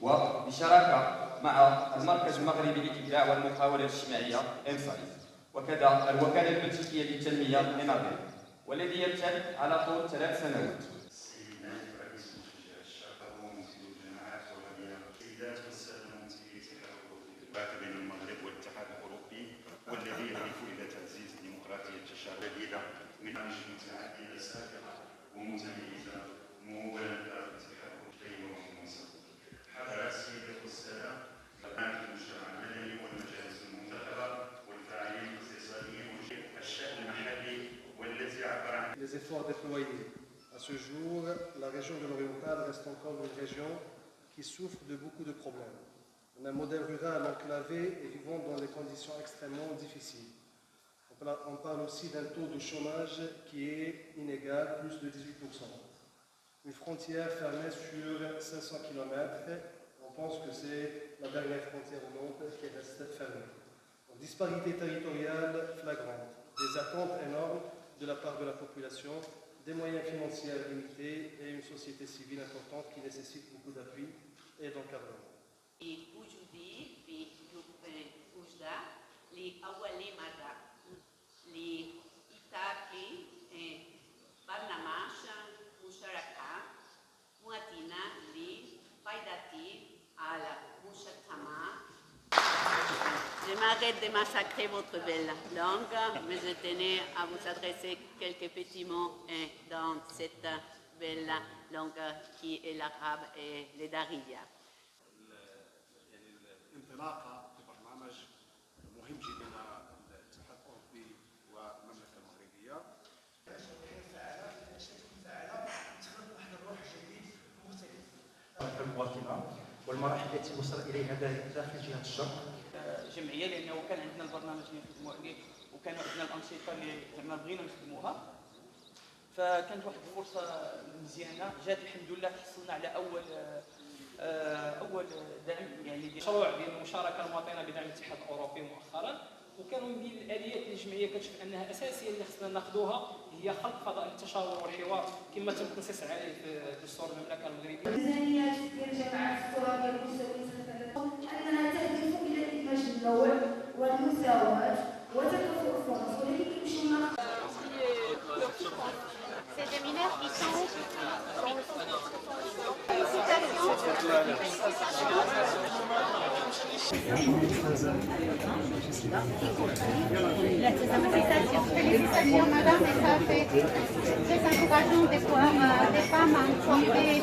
وبشراكة مع المركز المغربي للإبداع والمقاولة الاجتماعية إنسايت وكذا الوكالة البلجيكية للتنمية إنابيل والذي يمتد على طول 3 سنوات. سيدنا رئيس مشجع الشرطة وممثل الجماعات الوطنية السيدات والسادة ممثلي الاتحاد الأوروبي بين المغرب والاتحاد الأوروبي والذي يهدف إلى تعزيز ديمقراطية التشارك الجديدة من برامج متعددة سابقة ومتميزة ممولة الاتحاد الأوروبي ومنصب. حضر السيدات والسادة أمام المجتمع المدني والمجالس المنتخبة والفاعلين الاقتصاديين والشأن المحلي والذي عبر عن les efforts déployés. À ce jour, la région de l'Oriental reste encore une région qui souffre de beaucoup de problèmes. On a un modèle rural enclavé et vivant dans des conditions extrêmement difficiles. On parle aussi d'un taux de chômage qui est inégal, plus de 18%. Une frontière fermée sur 500 km, on pense que c'est la dernière frontière au monde qui reste fermée. Une disparité territoriale flagrante, des attentes énormes de la part de la population, des moyens financiers limités et une société civile importante qui nécessite beaucoup d'appui et d'encadrement. Je m'arrête de massacrer votre belle langue, mais je tenais à vous adresser quelques petits mots dans cette belle langue qui est l'arabe et le darija. الانطلاقه ببرنامج مهم جدا للاتحاد الاوروبي والمملكه المغربيه. المواطنه والمراحل التي وصل اليها داخل جهه الشرق. جمعيه لانه كان عندنا البرنامج اللي نخدموا عليه وكانوا عندنا الانشطه اللي زعما بغينا نخدموها، فكانت واحد الفرصه مزيانه جات الحمد لله. تحصلنا على اول دعم يعني مشروع ديال المشاركه المواطنه بدعم الاتحاد الاوروبي مؤخرا، وكانوا من بين الاليات اللي الجمعيه كتشوف انها اساسيه اللي خصنا ناخذوها هي خلق فضاء للتشاور والحوار كما تم التنصيص عليه في دستور المملكه المغربيه. الميزانيات ديال الجامعات الترابيه المستويه انها تهدف الى الانتاج النوع والمساواه وتكافؤ الفرص، ولكن يمكن Ces déminaires qui sont félicitations madame, et ça fait très encourageant de voir des femmes engagées.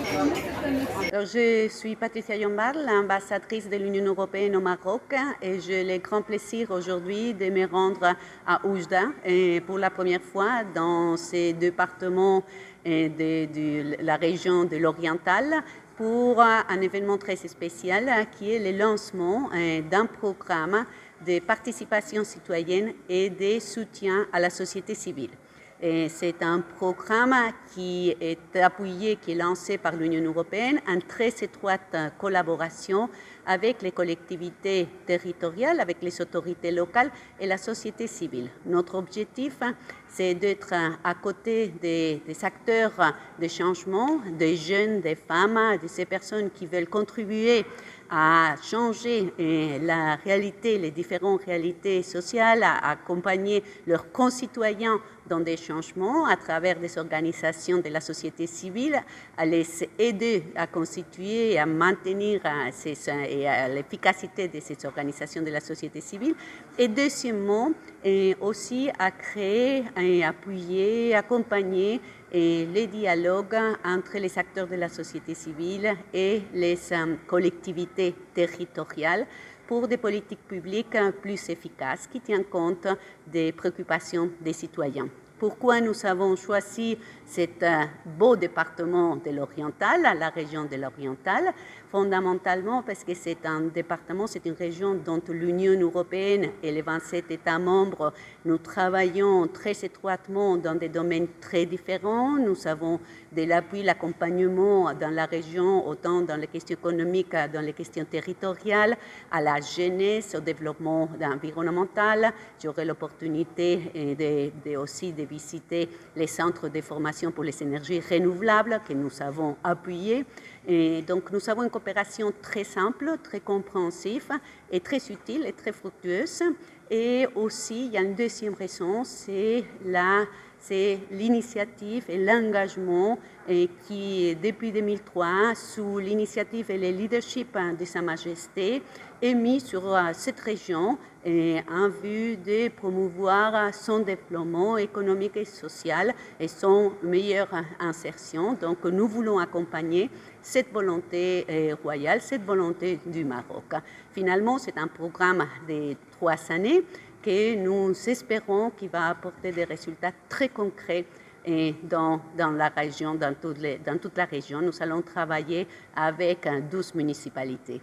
Alors, je suis Patricia Yombard, l'ambassadrice de l'Union européenne au Maroc, et j'ai le grand plaisir aujourd'hui de me rendre à Oujda et pour la première fois dans ces départements de la région de l'Oriental pour un événement très spécial qui est le lancement d'un programme de participation citoyenne et de soutien à la société civile. C'est un programme qui est appuyé, qui est lancé par l'Union européenne en très étroite collaboration avec les collectivités territoriales, avec les autorités locales et la société civile. Notre objectif, c'est d'être à côté des acteurs de changement, des jeunes, des femmes, de ces personnes qui veulent contribuer à changer la réalité, les différentes réalités sociales, à accompagner leurs concitoyens dans des changements à travers des organisations de la société civile, à les aider à constituer et à maintenir l'efficacité de ces organisations de la société civile. Et deuxièmement, aussi à créer, et appuyer, accompagner les dialogues entre les acteurs de la société civile et les collectivités territoriales pour des politiques publiques plus efficaces qui tiennent compte des préoccupations des citoyens. Pourquoi nous avons choisi cet beau département de l'Oriental, la région de l'Oriental? fondamentalement parce que c'est un département, c'est une région dont l'Union européenne et les 27 États membres, nous travaillons très étroitement dans des domaines très différents. Nous avons de l'appui, l'accompagnement dans la région, autant dans les questions économiques, dans les questions territoriales, à la jeunesse, au développement environnemental. J'aurai l'opportunité aussi de visiter les centres de formation pour les énergies renouvelables que nous avons appuyés. Et donc, nous avons une coopération très simple, très compréhensive et très utile et très fructueuse. Et aussi, il y a une deuxième raison, c'est l'initiative et l'engagement qui, depuis 2003, sous l'initiative et le leadership de Sa Majesté, est mis sur cette région en vue de promouvoir son développement économique et social et son meilleure insertion. Donc, nous voulons accompagner cette volonté royale, cette volonté du Maroc. Finalement, c'est un programme de 3 années que nous espérons qu'il va apporter des résultats très concrets dans la région, dans toute la région. Nous allons travailler avec 12 municipalités.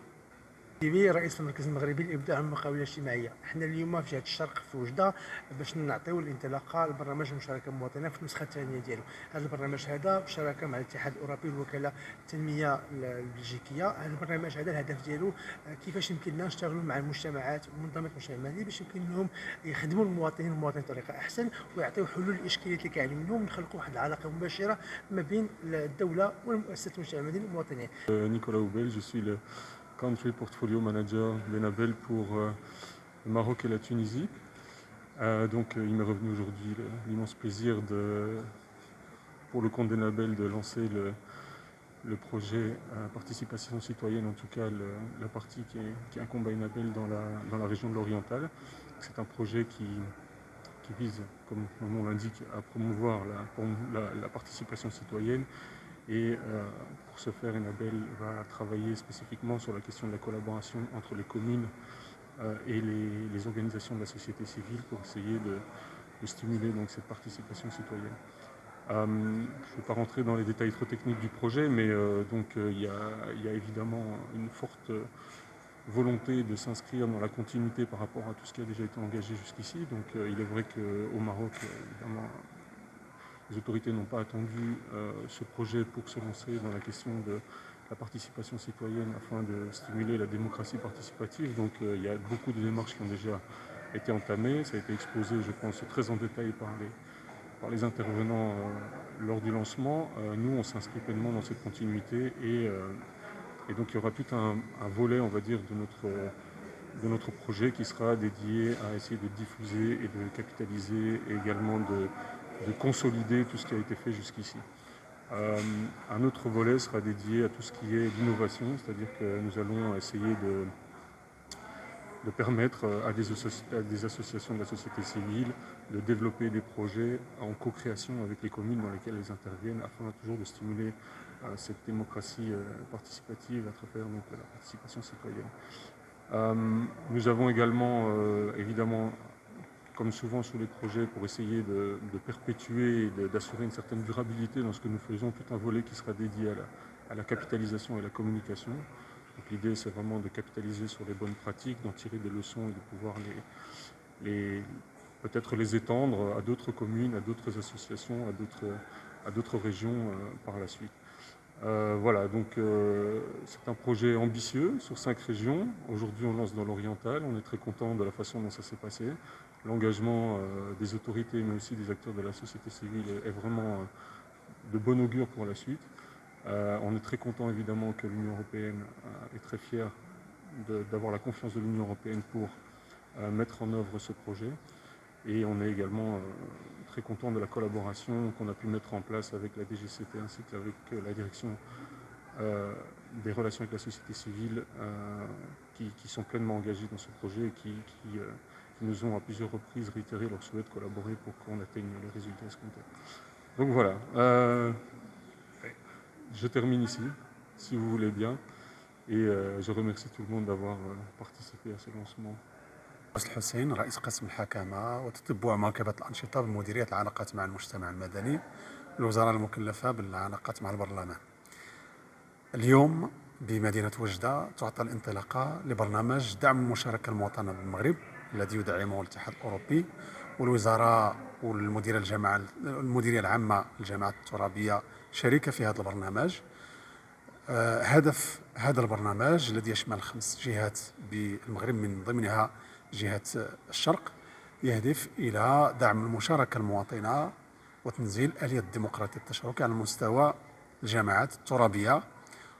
رئيس المركز المغربي للابداع والمقاوله الاجتماعيه، احنا اليوم في جهه الشرق في وجده باش نعطيو الانطلاقه لبرنامج المشاركه المواطنه في النسخه الثانيه ديالو. هذا البرنامج هذا بشراكه مع الاتحاد الاوروبي والوكاله التنميه البلجيكيه. هذا البرنامج هذا الهدف ديالو كيفاش يمكن لنا نشتغلوا مع المجتمعات ومنظمات المجتمع المدني باش يمكن لهم يخدموا المواطنين بطريقه احسن ويعطيو حلول للاشكاليات اللي كاينين منهم، نخلقوا واحد العلاقه مباشره ما بين الدوله والمؤسسات المجتمع المدني والمواطنين. Nicolas Houbel, je suis le Country Portfolio Manager d'Enabel pour le Maroc et la Tunisie. Donc il m'est revenu aujourd'hui l'immense plaisir pour le compte d'Enabel de lancer le projet participation citoyenne, en tout cas la partie qui incombe à Enabel dans la région de l'Oriental. C'est un projet qui vise, comme le nom l'indique, à promouvoir la participation citoyenne. Et pour ce faire, Enabel va travailler spécifiquement sur la question de la collaboration entre les communes et les organisations de la société civile pour essayer de stimuler donc, cette participation citoyenne. Je ne vais pas rentrer dans les détails trop techniques du projet, mais il y a évidemment une forte volonté de s'inscrire dans la continuité par rapport à tout ce qui a déjà été engagé jusqu'ici. Donc il est vrai qu'au Maroc, évidemment, les autorités n'ont pas attendu ce projet pour se lancer dans la question de la participation citoyenne afin de stimuler la démocratie participative. Donc il y a beaucoup de démarches qui ont déjà été entamées. Ça a été exposé, je pense, très en détail par les intervenants lors du lancement. Nous, on s'inscrit pleinement dans cette continuité et donc il y aura tout un volet, on va dire, de notre projet qui sera dédié à essayer de diffuser et de capitaliser et également de consolider tout ce qui a été fait jusqu'ici. Un autre volet sera dédié à tout ce qui est l'innovation, c'est-à-dire que nous allons essayer de permettre à des associations de la société civile de développer des projets en co-création avec les communes dans lesquelles elles interviennent afin toujours de stimuler cette démocratie participative à travers donc, la participation citoyenne. Nous avons également, évidemment, comme souvent sur les projets, pour essayer de perpétuer et d'assurer une certaine durabilité dans ce que nous faisons, tout un volet qui sera dédié à la capitalisation et la communication. Donc l'idée, c'est vraiment de capitaliser sur les bonnes pratiques, d'en tirer des leçons et de pouvoir peut-être les étendre à d'autres communes, à d'autres associations, à d'autres régions par la suite. Voilà, donc c'est un projet ambitieux sur 5 régions. Aujourd'hui, on lance dans l'Oriental. On est très content de la façon dont ça s'est passé. L'engagement des autorités, mais aussi des acteurs de la société civile est vraiment de bon augure pour la suite. On est très content évidemment que l'Union européenne est très fière d'avoir la confiance de l'Union européenne pour mettre en œuvre ce projet. Et on est également très content de la collaboration qu'on a pu mettre en place avec la DGCT ainsi qu'avec la direction des relations avec la société civile qui sont pleinement engagés dans ce projet et qui nous ont à plusieurs reprises réitéré leur souhait de collaborer pour qu'on atteigne les résultats escomptés. Donc voilà, je termine ici, si vous voulez bien, et je remercie tout le monde d'avoir participé à ce lancement. الحسين رئيس قسم الحكامة وتتبع مواكبة الأنشطة بمديرية العلاقات مع المجتمع المدني، الوزارة المكلفة بالعلاقات مع البرلمان. اليوم بمدينة وجدة تعطى الانطلاقة لبرنامج دعم المشاركة المواطنة بالمغرب الذي يدعمه الاتحاد الأوروبي والوزارة والمديرية العامة للجامعات الترابية شريكة في هذا البرنامج. هدف هذا البرنامج الذي يشمل 5 جهات بالمغرب من ضمنها جهة الشرق يهدف إلى دعم المشاركة المواطنة وتنزيل آلية الديمقراطية التشاركية على مستوى الجامعات الترابية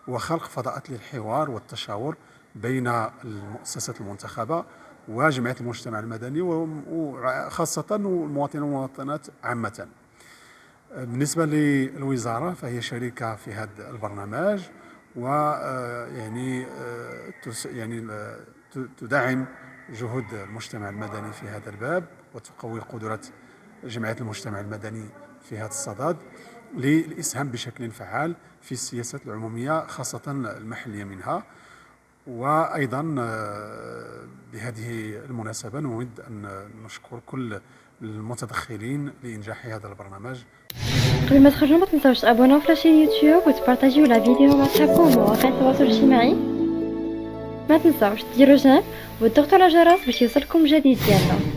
وخلق فضاءات للحوار والتشاور بين المؤسسات المنتخبة وجمعيات المجتمع المدني وخاصة المواطنين والمواطنات عامة. بالنسبة للوزارة فهي شريكة في هذا البرنامج ويعني تدعم جهود المجتمع المدني في هذا الباب وتقوي قدرات جمعيات المجتمع المدني في هذا الصدد للإسهام بشكل فعال في السياسات العمومية خاصة المحلية منها. وأيضا بهذه المناسبة نود أن نشكر كل المتدخلين لإنجاح هذا البرنامج. قبل ما تخرجوا ما تنساوش تابوناو في لاشين يوتيوب وتبارطاجيو لا فيديو مع صحابكم ومواقع التواصل الاجتماعي. ما تنساوش ديروا جيم وتضغطوا على الجرس باش يوصلكم جديد ديالنا.